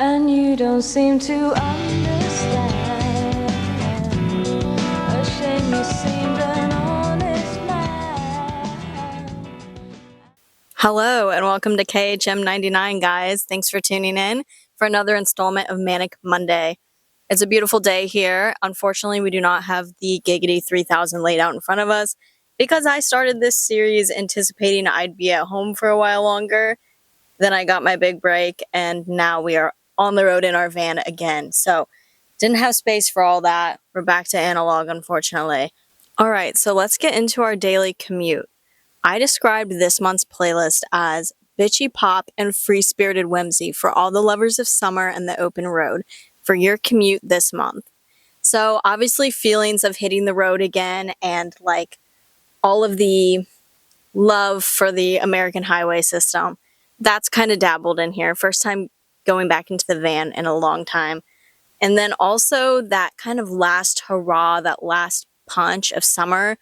and you don't seem to understand. A shame you seemed an honest man. Hello and welcome to KHM 99, guys. Thanks for tuning in for another installment of Manic Monday. It's a beautiful day here. Unfortunately, we do not have the Giggity 3000 laid out in front of us because I started this series anticipating I'd be at home for a while longer. Then I got my big break and now we are on the road in our van again. So didn't have space for all that. We're back to analog, unfortunately. All right, so let's get into our daily commute. I described this month's playlist as bitchy pop and free-spirited whimsy for all the lovers of summer and the open road for your commute this month. So obviously feelings of hitting the road again and like all of the love for the American highway system, that's kind of dabbled in here. First time going back into the van in a long time. And then also that kind of last hurrah, that last punch of summer.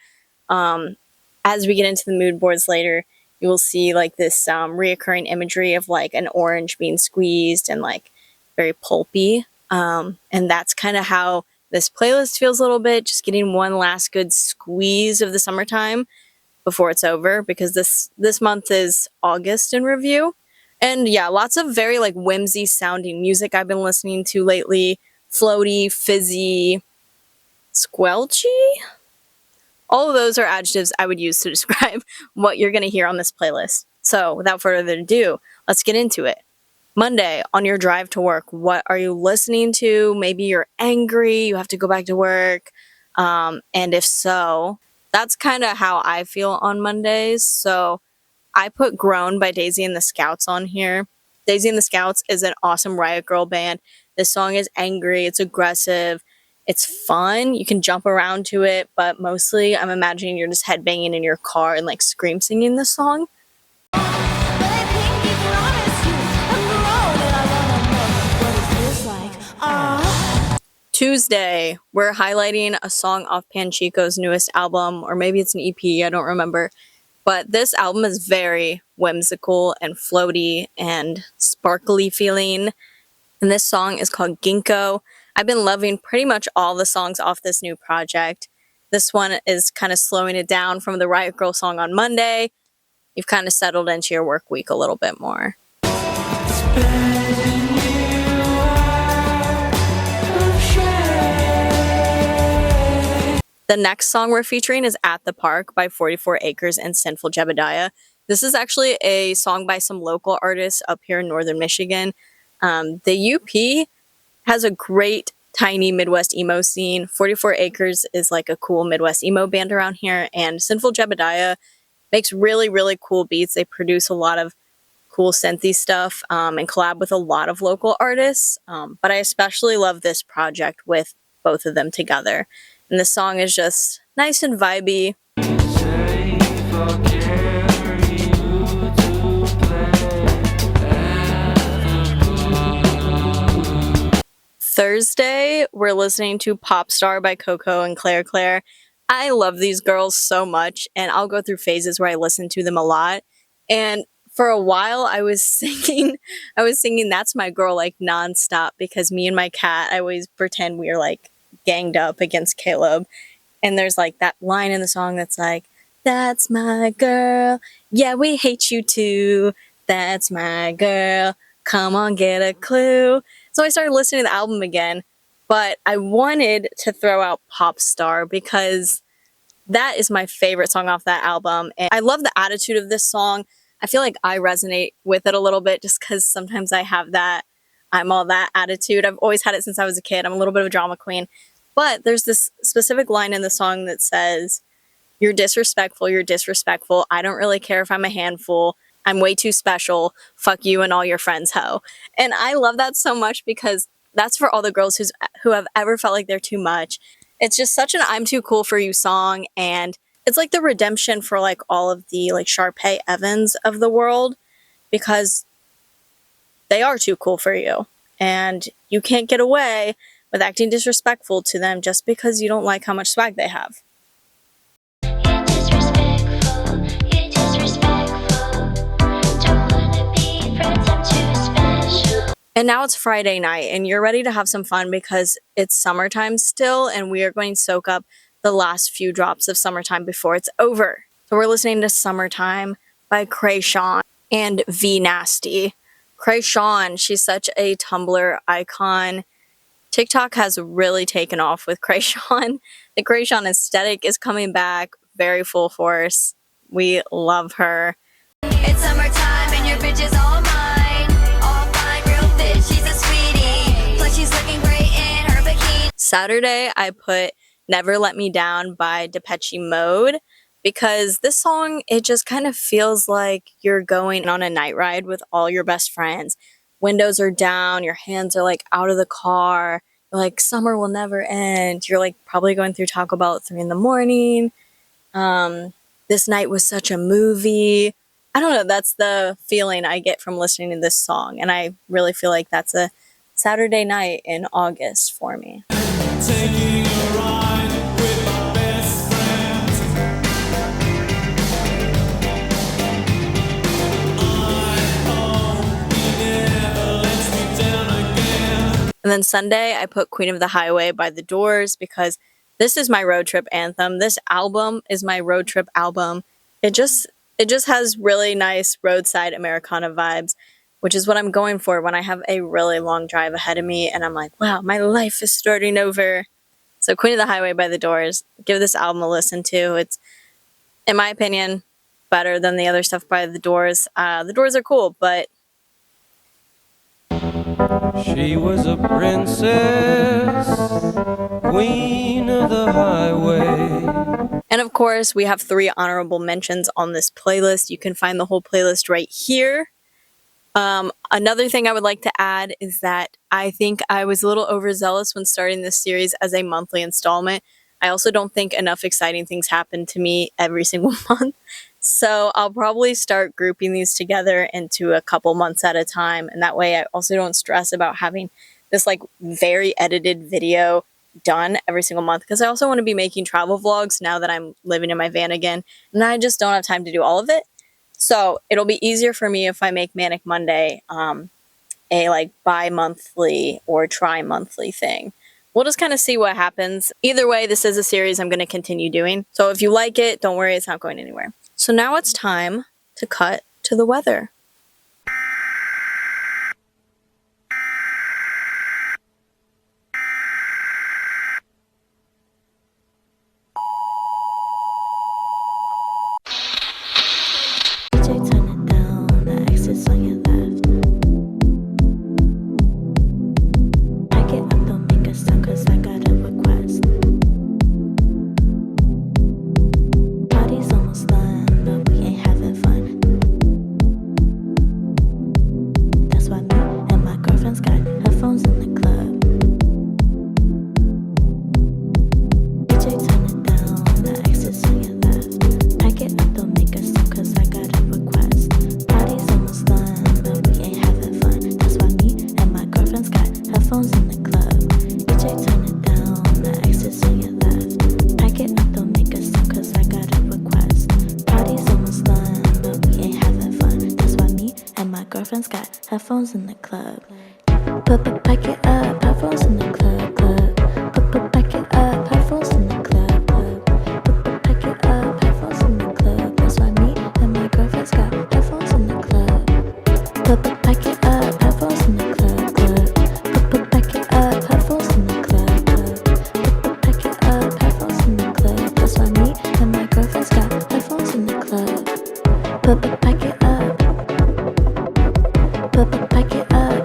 As we get into the mood boards later, you will see like this reoccurring imagery of like an orange being squeezed and like very pulpy. And that's kind of how this playlist feels a little bit, just getting one last good squeeze of the summertime before it's over, because this month is August in review. And yeah, lots of very like whimsy sounding music I've been listening to lately. Floaty, fizzy, squelchy. All of those are adjectives I would use to describe what you're going to hear on this playlist. So without further ado, let's get into it. Monday, on your drive to work, what are you listening to? Maybe you're angry, you have to go back to work. And if so, that's kind of how I feel on Mondays. So I put Grown by Daisy and the Scouts on here. Daisy and the Scouts is an awesome Riot Girl band. This song is angry, it's aggressive, it's fun, you can jump around to it, but mostly I'm imagining you're just headbanging in your car and like scream singing this song. Tuesday, we're highlighting a song off Panchico's newest album, or maybe it's an EP, I don't remember. But this album is very whimsical and floaty and sparkly feeling. And this song is called Ginkgo. I've been loving pretty much all the songs off this new project. This one is kind of slowing it down from the Riot Girl song on Monday. You've kind of settled into your work week a little bit more. The next song we're featuring is At the Park by 44 Acres and Sinful Jebediah. This is actually a song by some local artists up here in northern Michigan. The UP has a great tiny Midwest emo scene. 44 Acres is like a cool Midwest emo band around here, and Sinful Jebediah makes really, really cool beats. They produce a lot of cool synthy stuff and collab with a lot of local artists. But I especially love this project with both of them together. And the song is just nice and vibey. Thursday, we're listening to Pop Star by Coco and Claire Claire. I love these girls so much, and I'll go through phases where I listen to them a lot. And for a while, I was singing That's My Girl like nonstop, because me and my cat, I always pretend we are like ganged up against Caleb. And there's like that line in the song that's like, that's my girl, yeah, we hate you too, that's my girl, come on, get a clue. So I started listening to the album again, but I wanted to throw out Pop Star because that is my favorite song off that album. And I love the attitude of this song. I feel like I resonate with it a little bit just because sometimes I have that I'm all that attitude. I've always had it since I was a kid. I'm a little bit of a drama queen. But there's this specific line in the song that says, you're disrespectful, I don't really care if I'm a handful, I'm way too special, fuck you and all your friends, ho. And I love that so much because that's for all the girls who have ever felt like they're too much. It's just such an I'm too cool for you song, and it's like the redemption for like all of the like Sharpay Evans of the world, because they are too cool for you and you can't get away with acting disrespectful to them just because you don't like how much swag they have. And now it's Friday night and you're ready to have some fun because it's summertime still and we are going to soak up the last few drops of summertime before it's over. So we're listening to Summertime by Krayshawn and V Nasty. Krayshawn, she's such a Tumblr icon. TikTok has really taken off with Krayshawn. The Krayshawn aesthetic is coming back very full force. We love her. It's summertime and your bitch is all mine. All fine, real fit, she's a sweetie. Plus she's looking great in her bikini. Saturday, I put Never Let Me Down by Depeche Mode because this song, it just kind of feels like you're going on a night ride with all your best friends. Windows are down, your hands are like out of the car. You're like, summer will never end. You're like probably going through Taco Bell at 3 in the morning. This night was such a movie. I don't know, that's the feeling I get from listening to this song. And I really feel like that's a Saturday night in August for me. Taking a ride with my best friends. I hope he never lets me down again. And then Sunday, I put Queen of the Highway by The Doors because this is my road trip anthem. This album is my road trip album. It just has really nice roadside Americana vibes, which is what I'm going for when I have a really long drive ahead of me and I'm like, wow, my life is starting over. So Queen of the Highway by The Doors, give this album a listen to. It's, in my opinion, better than the other stuff by The Doors. The Doors are cool, but She was a princess, queen of the highway. and of course, we have 3 honorable mentions on this playlist. You can find the whole playlist right here. Another thing I would like to add is that I think I was a little overzealous when starting this series as a monthly installment. I also don't think enough exciting things happen to me every single month. So I'll probably start grouping these together into a couple months at a time. And that way I also don't stress about having this like very edited video done every single month. Because I also want to be making travel vlogs now that I'm living in my van again. And I just don't have time to do all of it. So it'll be easier for me if I make Manic Monday a like bi-monthly or tri-monthly thing. We'll just kind of see what happens. Either way, this is a series I'm going to continue doing. So if you like it, don't worry, it's not going anywhere. So now it's time to cut to the weather. DJ, turn it down, the exit's on your left. Pack it up, don't make a sound, cause I got a request. Party's almost done, but we ain't having fun. That's why me and my girlfriend's got headphones in the club. DJ, turn it down, the exit's on your left. Pack it up, don't make a sound, cause I got a request. Party's almost done, but we ain't having fun. That's why me and my girlfriend's got headphones in the club. DJ, turn it down, the exit's on your left. Pack it up, don't make a sound, cause I got a request. Party's almost done, but we ain't having fun. That's why me and my girlfriend's got headphones in the club. Pack it up, headphones in the club, club. Pack it up, headphones in the club, club. Pack it up, headphones in the club. That's why me and my girlfriend's got headphones in the club. Pack it up, headphones in the club, club. Pack it up, headphones in the club, club. Pack it up, headphones in the club. That's why me and my girlfriend's got headphones in the club. Pack it up. Pack it up.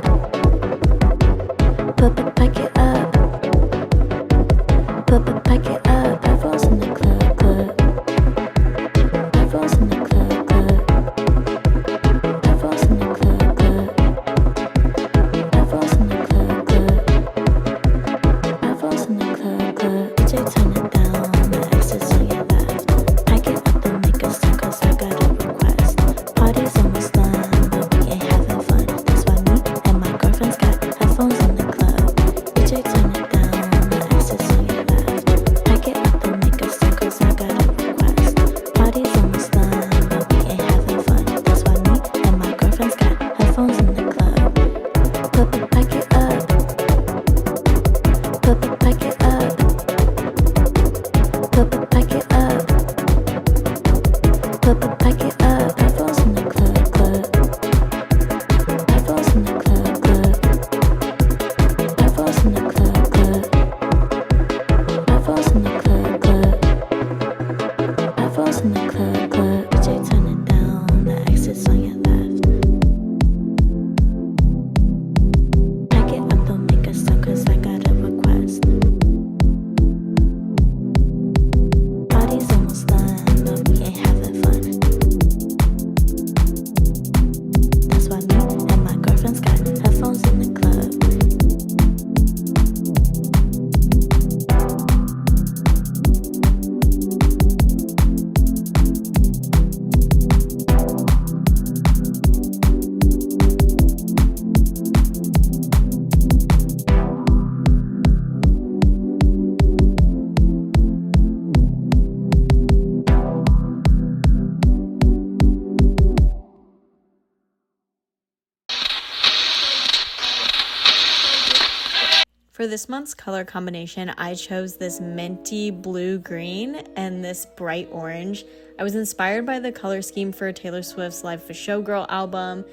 For this month's color combination, I chose this minty blue-green and this bright orange. I was inspired by the color scheme for Taylor Swift's Life of a Showgirl album.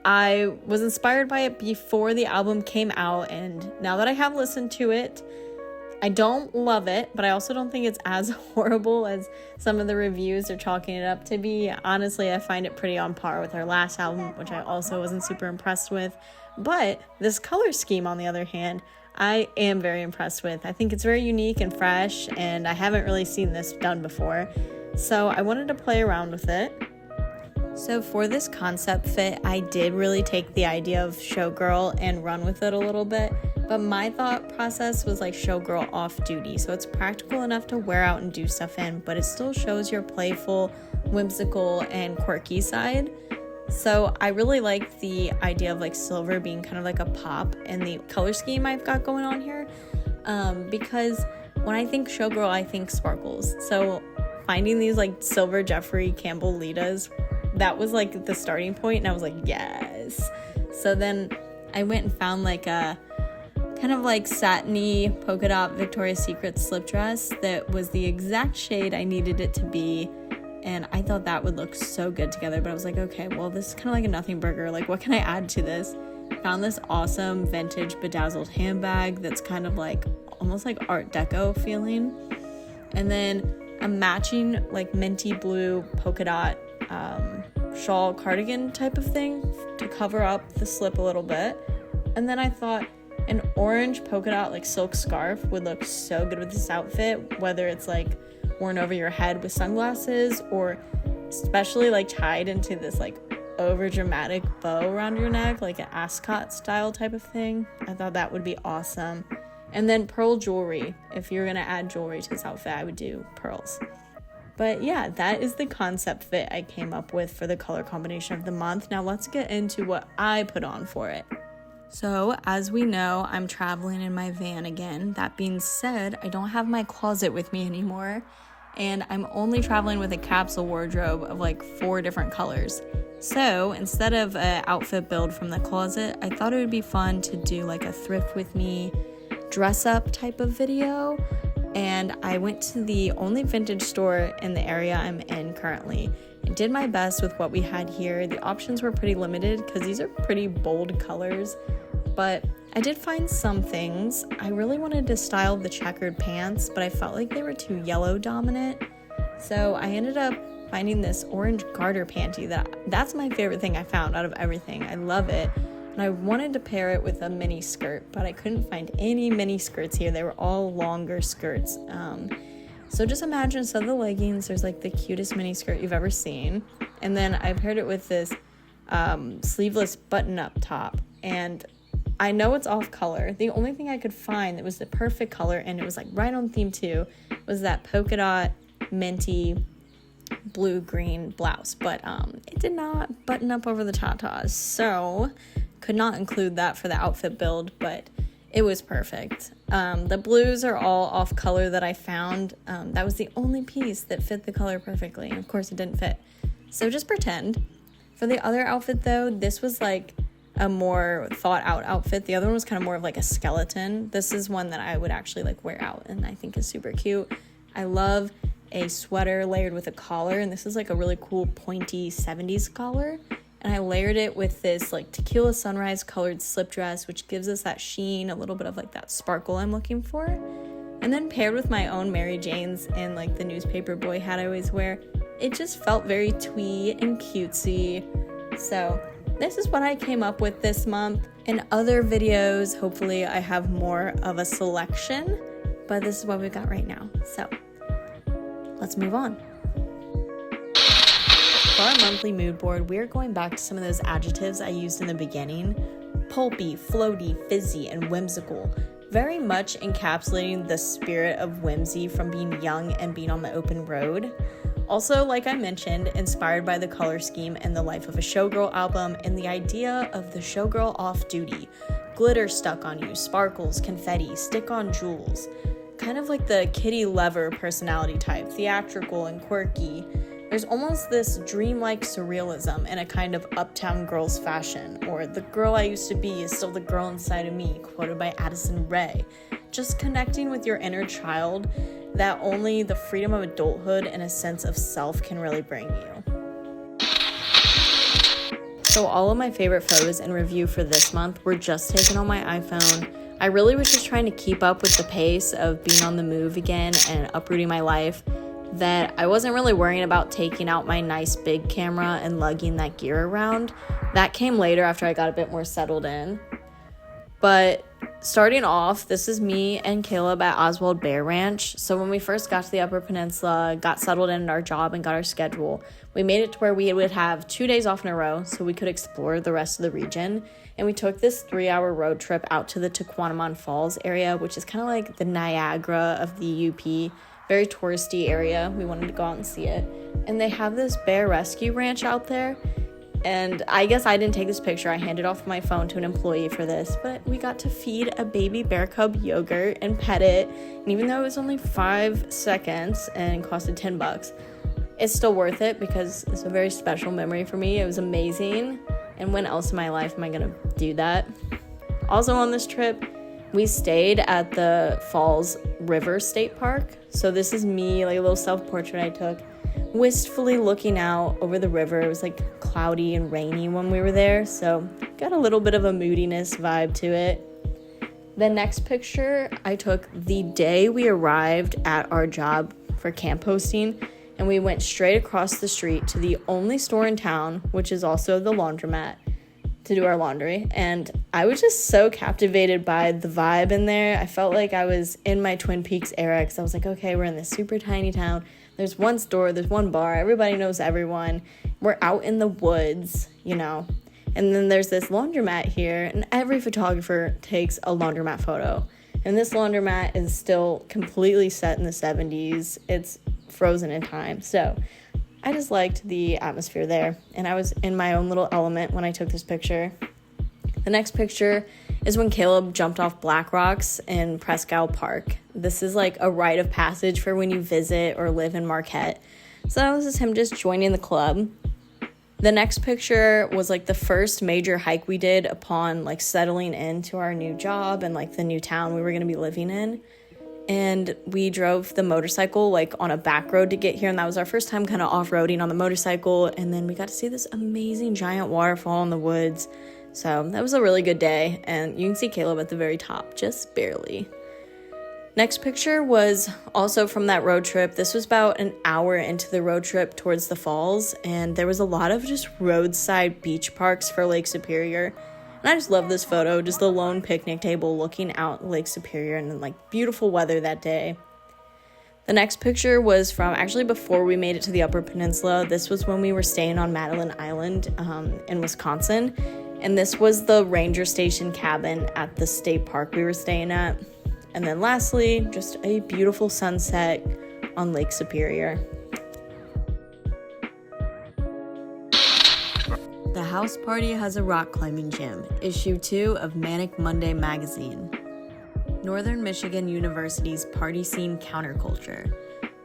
I was inspired by it before the album came out, and now that I have listened to it, I don't love it, but I also don't think it's as horrible as some of the reviews are chalking it up to be. Honestly, I find it pretty on par with her last album, which I also wasn't super impressed with. But this color scheme, on the other hand, I am very impressed with. I think it's very unique and fresh, and I haven't really seen this done before. So I wanted to play around with it. So for this concept fit, I did really take the idea of Showgirl and run with it a little bit. But my thought process was like Showgirl off duty. So it's practical enough to wear out and do stuff in, but it still shows your playful, whimsical, and quirky side. So I really like the idea of like silver being kind of like a pop in the color scheme I've got going on here, because when I think Showgirl, I think sparkles. So finding these like silver Jeffrey Campbell Litas, that was like the starting point, and I was like, yes. So then I went and found like a kind of like satiny polka dot Victoria's Secret slip dress that was the exact shade I needed it to be. And I thought that would look so good together, but I was like, okay, well, this is kind of like a nothing burger. Like, what can I add to this? Found this awesome vintage bedazzled handbag that's kind of like almost like Art Deco feeling. And then a matching like minty blue polka dot shawl cardigan type of thing to cover up the slip a little bit. And then I thought an orange polka dot like silk scarf would look so good with this outfit, whether it's like worn over your head with sunglasses or especially like tied into this like over dramatic bow around your neck, like an ascot style type of thing. I thought that would be awesome. And then pearl jewelry. If you're gonna add jewelry to this outfit, I would do pearls. But yeah, that is the concept fit I came up with for the color combination of the month. Now let's get into what I put on for it. So, as we know, I'm traveling in my van again. That being said, I don't have my closet with me anymore, and I'm only traveling with a capsule wardrobe of like 4 different colors. So, instead of an outfit build from the closet, I thought it would be fun to do like a thrift with me dress up type of video, and I went to the only vintage store in the area I'm in currently. I did my best with what we had here. The options were pretty limited because these are pretty bold colors, but I did find some things. I really wanted to style the checkered pants, but I felt like they were too yellow dominant. So I ended up finding this orange garter panty that's my favorite thing I found out of everything. I love it. And I wanted to pair it with a mini skirt, but I couldn't find any mini skirts here. They were all longer skirts. So just imagine instead of the leggings, there's like the cutest mini skirt you've ever seen. And then I paired it with this sleeveless button-up top. And I know it's off color. The only thing I could find that was the perfect color, and it was like right on theme too, was that polka dot minty blue-green blouse. But it did not button up over the tatas. So could not include that for the outfit build, but it was perfect. The blues are all off color that I found. That was the only piece that fit the color perfectly. And of course it didn't fit. So just pretend. For the other outfit though, this was like a more thought out outfit. The other one was kind of more of like a skeleton. This is one that I would actually like wear out and I think is super cute. I love a sweater layered with a collar, and this is like a really cool pointy 70s collar. And I layered it with this like tequila sunrise colored slip dress, which gives us that sheen, a little bit of like that sparkle I'm looking for. And then paired with my own Mary Janes and like the newspaper boy hat I always wear, it just felt very twee and cutesy. So this is what I came up with this month. In other videos, hopefully I have more of a selection, but this is what we've got right now. So let's move on. For our monthly mood board, we're going back to some of those adjectives I used in the beginning. Pulpy, floaty, fizzy, and whimsical. Very much encapsulating the spirit of whimsy from being young and being on the open road. Also, like I mentioned, inspired by the color scheme and the Life of a Showgirl album and the idea of the showgirl off duty. Glitter stuck on you, sparkles, confetti, stick-on jewels. Kind of like the Kitty Lever personality type, theatrical and quirky. There's almost this dreamlike surrealism in a kind of uptown girls fashion, or the girl I used to be is still the girl inside of me, quoted by Addison Rae. Just connecting with your inner child that only the freedom of adulthood and a sense of self can really bring you. So all of my favorite photos and review for this month were just taken on my iPhone. I really was just trying to keep up with the pace of being on the move again and uprooting my life, that I wasn't really worrying about taking out my nice big camera and lugging that gear around. That came later after I got a bit more settled in. But starting off, this is me and Caleb at Oswald Bear Ranch. So when we first got to the Upper Peninsula, got settled in our job and got our schedule, we made it to where we would have 2 days off in a row so we could explore the rest of the region. And we took this 3-hour road trip out to the Tequanamon Falls area, which is kind of like the Niagara of the UP. Very touristy area. We wanted to go out and see it. And they have this bear rescue ranch out there. And I guess I didn't take this picture. I handed off my phone to an employee for this. But we got to feed a baby bear cub yogurt and pet it. And even though it was only 5 seconds and costed $10, it's still worth it because it's a very special memory for me. It was amazing. And when else in my life am I going to do that? Also on this trip, we stayed at the Falls River State Park. So this is me, like a little self-portrait I took, wistfully looking out over the river. It was like cloudy and rainy when we were there, so got a little bit of a moodiness vibe to it. The next picture I took the day we arrived at our job for camp hosting, and we went straight across the street to the only store in town, which is also the laundromat, to do our laundry. And I was just so captivated by the vibe in there. I felt like I was in my Twin Peaks era, because I was like, okay, we're in this super tiny town. There's one store, there's one bar, everybody knows everyone. We're out in the woods, you know. And then there's this laundromat here, and every photographer takes a laundromat photo. And this laundromat is still completely set in the 70s. It's frozen in time. So I just liked the atmosphere there, and I was in my own little element when I took this picture. The next picture is when Caleb jumped off Black Rocks in Presque Park. This is like a rite of passage for when you visit or live in Marquette. So that was just him just joining the club. The next picture was like the first major hike we did upon like settling into our new job and like the new town we were going to be living in. And we drove the motorcycle like on a back road to get here, and that was our first time kind of off-roading on the motorcycle. And then we got to see this amazing giant waterfall in the woods. So that was a really good day, and you can see Caleb at the very top, just barely. Next picture was also from that road trip. This was about an hour into the road trip towards the falls, and there was a lot of just roadside beach parks for Lake Superior. And I just love this photo, just the lone picnic table looking out Lake Superior, and then like beautiful weather that day. The next picture was from actually before we made it to the Upper Peninsula. This was when we were staying on Madeline Island in Wisconsin. And this was the ranger station cabin at the state park we were staying at. And then lastly, just a beautiful sunset on Lake Superior. The House Party Has a Rock Climbing Gym, issue 2 of Manic Monday magazine. Northern Michigan University's party scene counterculture.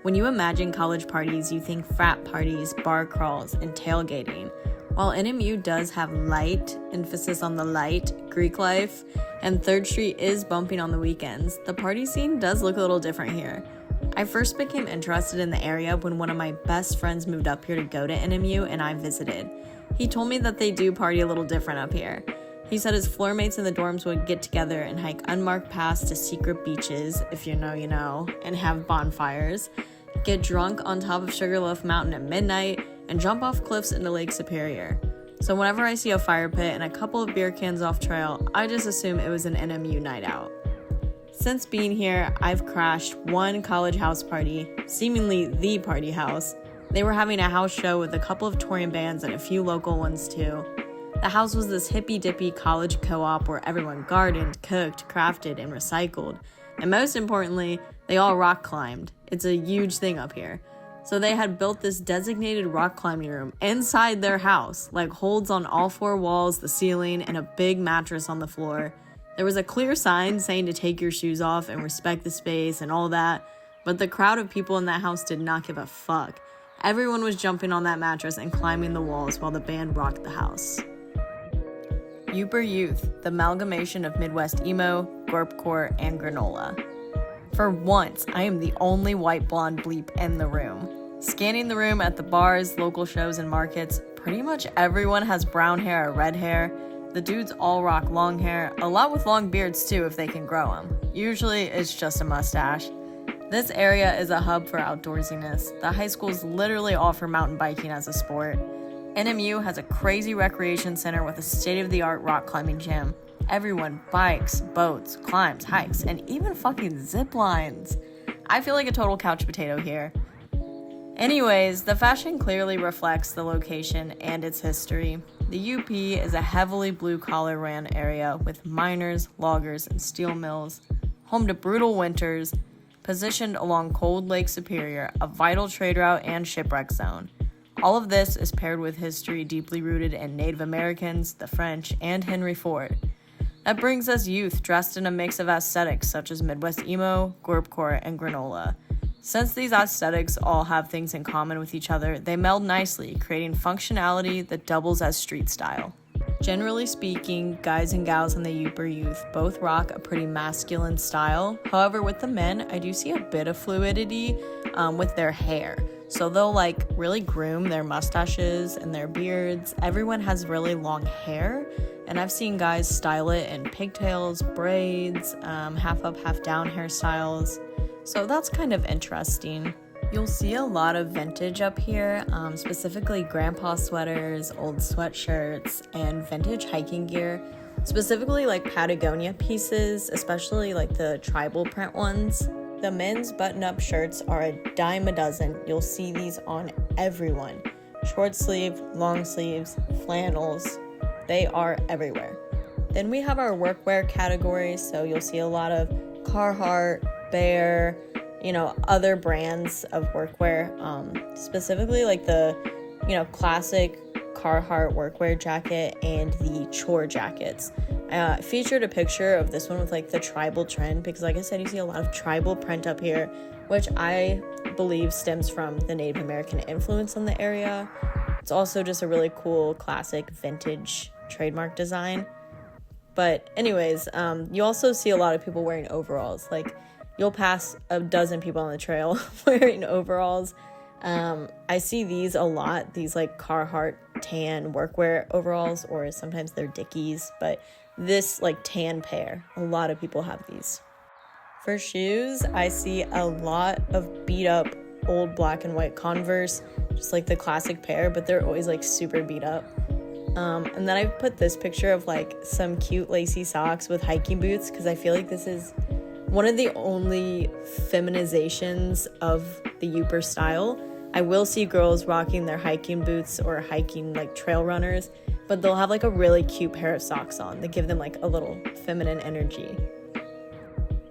When you imagine college parties, you think frat parties, bar crawls, and tailgating. While NMU does have light, emphasis on the light, Greek life, and 3rd Street is bumping on the weekends, the party scene does look a little different here. I first became interested in the area when one of my best friends moved up here to go to NMU and I visited. He told me that they do party a little different up here. He said his floor mates in the dorms would get together and hike unmarked paths to secret beaches, if you know, you know, and have bonfires, get drunk on top of Sugarloaf Mountain at midnight, and jump off cliffs into Lake Superior. So whenever I see a fire pit and a couple of beer cans off trail, I just assume it was an NMU night out. Since being here, I've crashed one college house party, seemingly the party house. They were having a house show with a couple of touring bands and a few local ones too. The house was this hippy-dippy college co-op where everyone gardened, cooked, crafted, and recycled. And most importantly, they all rock climbed. It's a huge thing up here. So they had built this designated rock climbing room inside their house, like holds on all 4 walls, the ceiling, and a big mattress on the floor. There was a clear sign saying to take your shoes off and respect the space and all that, but the crowd of people in that house did not give a fuck. Everyone was jumping on that mattress and climbing the walls while the band rocked the house. Yooper Youth, the amalgamation of Midwest emo, gorpcore, and granola. For once, I am the only white blonde bleep in the room. Scanning the room at the bars, local shows, and markets, pretty much everyone has brown hair or red hair. The dudes all rock long hair, a lot with long beards too if they can grow them. Usually it's just a mustache. This area is a hub for outdoorsiness. The high schools literally offer mountain biking as a sport. NMU has a crazy recreation center with a state-of-the-art rock climbing gym. Everyone bikes, boats, climbs, hikes, and even fucking zip lines. I feel like a total couch potato here. Anyways, the fashion clearly reflects the location and its history. The UP is a heavily blue-collar ran area with miners, loggers, and steel mills, home to brutal winters, positioned along Cold Lake Superior, a vital trade route and shipwreck zone. All of this is paired with history deeply rooted in Native Americans, the French, and Henry Ford. That brings us youth dressed in a mix of aesthetics such as Midwest emo, gorpcore, and granola. Since these aesthetics all have things in common with each other, they meld nicely, creating functionality that doubles as street style. Generally speaking, guys and gals in the Yooper Youth both rock a pretty masculine style. However, with the men, I do see a bit of fluidity with their hair. So they'll like really groom their mustaches and their beards. Everyone has really long hair, and I've seen guys style it in pigtails, braids, half up, half down hairstyles. So that's kind of interesting. You'll see a lot of vintage up here, specifically grandpa sweaters, old sweatshirts, and vintage hiking gear. Specifically like Patagonia pieces, especially like the tribal print ones. The men's button-up shirts are a dime a dozen. You'll see these on everyone. Short sleeve, long sleeves, flannels, they are everywhere. Then we have our workwear category, so you'll see a lot of Carhartt, Bear, other brands of workwear, specifically like the, classic Carhartt workwear jacket and the chore jackets. I featured a picture of this one with like the tribal trend because like I said, you see a lot of tribal print up here, which I believe stems from the Native American influence on the area. It's also just a really cool classic vintage trademark design. But anyways, you also see a lot of people wearing overalls. Like you'll pass a dozen people on the trail wearing overalls. I see these a lot, these like Carhartt tan workwear overalls, or sometimes they're Dickies, but this like tan pair, a lot of people have these. For shoes, I see a lot of beat up old black and white Converse, just like the classic pair, but they're always like super beat up. And then I put this picture of like some cute lacy socks with hiking boots because I feel like this is one of the only feminizations of the Yooper style. I will see girls rocking their hiking boots or hiking like trail runners, but they'll have like a really cute pair of socks on that give them like a little feminine energy.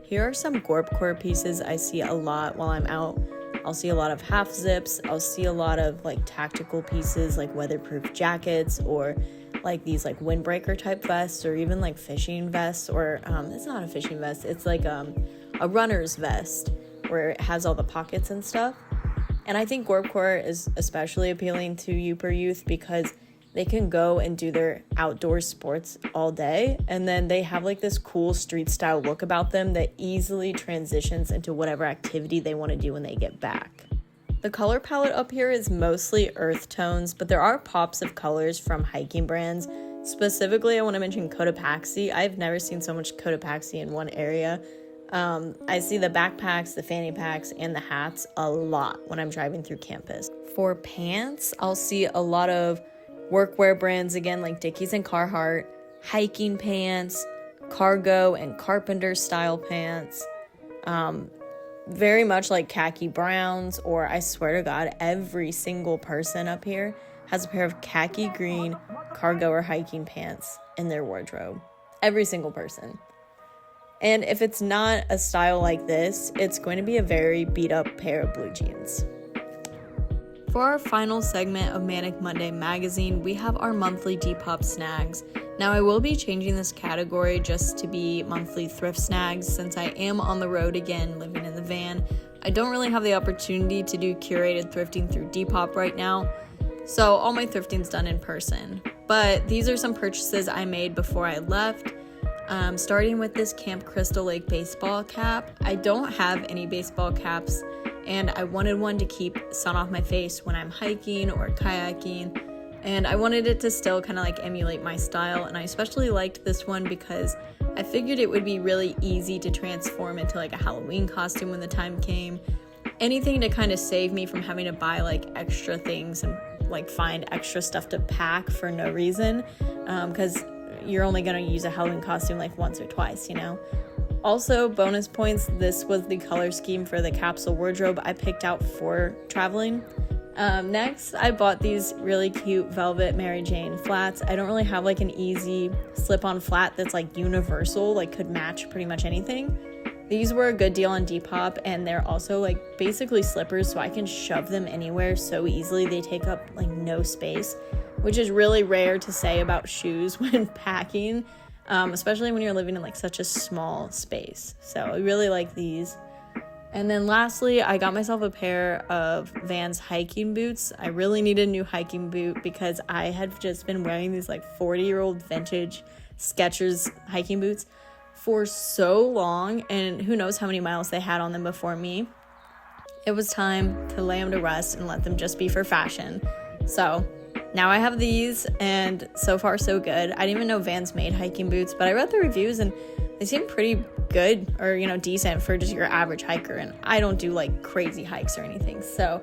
Here are some gorpcore pieces I see a lot while I'm out. I'll see a lot of half zips. I'll see a lot of like tactical pieces like weatherproof jackets or like these like windbreaker type vests or even like fishing vests or it's not a fishing vest. It's like a runner's vest where it has all the pockets and stuff. And I think gorpcore is especially appealing to Yooper youth because they can go and do their outdoor sports all day, and then they have like this cool street style look about them that easily transitions into whatever activity they want to do when they get back. The color palette up here is mostly earth tones, but there are pops of colors from hiking brands. Specifically, I want to mention Cotopaxi. I've never seen so much Cotopaxi in one area. I see the backpacks, the fanny packs, and the hats a lot when I'm driving through campus. For pants, I'll see a lot of workwear brands again, like Dickies and Carhartt, hiking pants, cargo and carpenter style pants, very much like khaki browns, or I swear to God, every single person up here has a pair of khaki green cargo or hiking pants in their wardrobe. Every single person. And if it's not a style like this, it's going to be a very beat up pair of blue jeans. For our final segment of Manic Monday magazine, we have our monthly Depop snags. Now I will be changing this category just to be monthly thrift snags since I am on the road again living in the van. I don't really have the opportunity to do curated thrifting through Depop right now, so all my thrifting's done in person. But these are some purchases I made before I left. Starting with this Camp Crystal Lake baseball cap. I don't have any baseball caps, and I wanted one to keep sun off my face when I'm hiking or kayaking, and I wanted it to still kind of like emulate my style, and I especially liked this one because I figured it would be really easy to transform into like a Halloween costume when the time came. Anything to kind of save me from having to buy like extra things and like find extra stuff to pack for no reason, because you're only going to use a Halloween costume like once or twice, you know. Also, bonus points, this was the color scheme for the capsule wardrobe I picked out for traveling. Next, I bought these really cute velvet Mary Jane flats. I don't really have like an easy slip-on flat that's like universal, like could match pretty much anything. These were a good deal on Depop, and they're also like basically slippers, so I can shove them anywhere so easily. They take up like no space, which is really rare to say about shoes when packing, especially when you're living in like such a small space. So I really like these. And then lastly, I got myself a pair of Vans hiking boots. I really needed a new hiking boot because I had just been wearing these like 40-year-old vintage Skechers hiking boots for so long, and who knows how many miles they had on them before me. It was time to lay them to rest and let them just be for fashion. So now I have these, and so far so good. I didn't even know Vans made hiking boots, but I read the reviews and they seem pretty good, or you know, decent for just your average hiker, and I don't do like crazy hikes or anything, so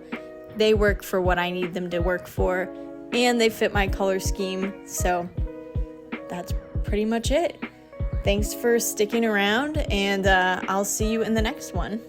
they work for what I need them to work for, and they fit my color scheme. So that's pretty much it. Thanks for sticking around, and I'll see you in the next one.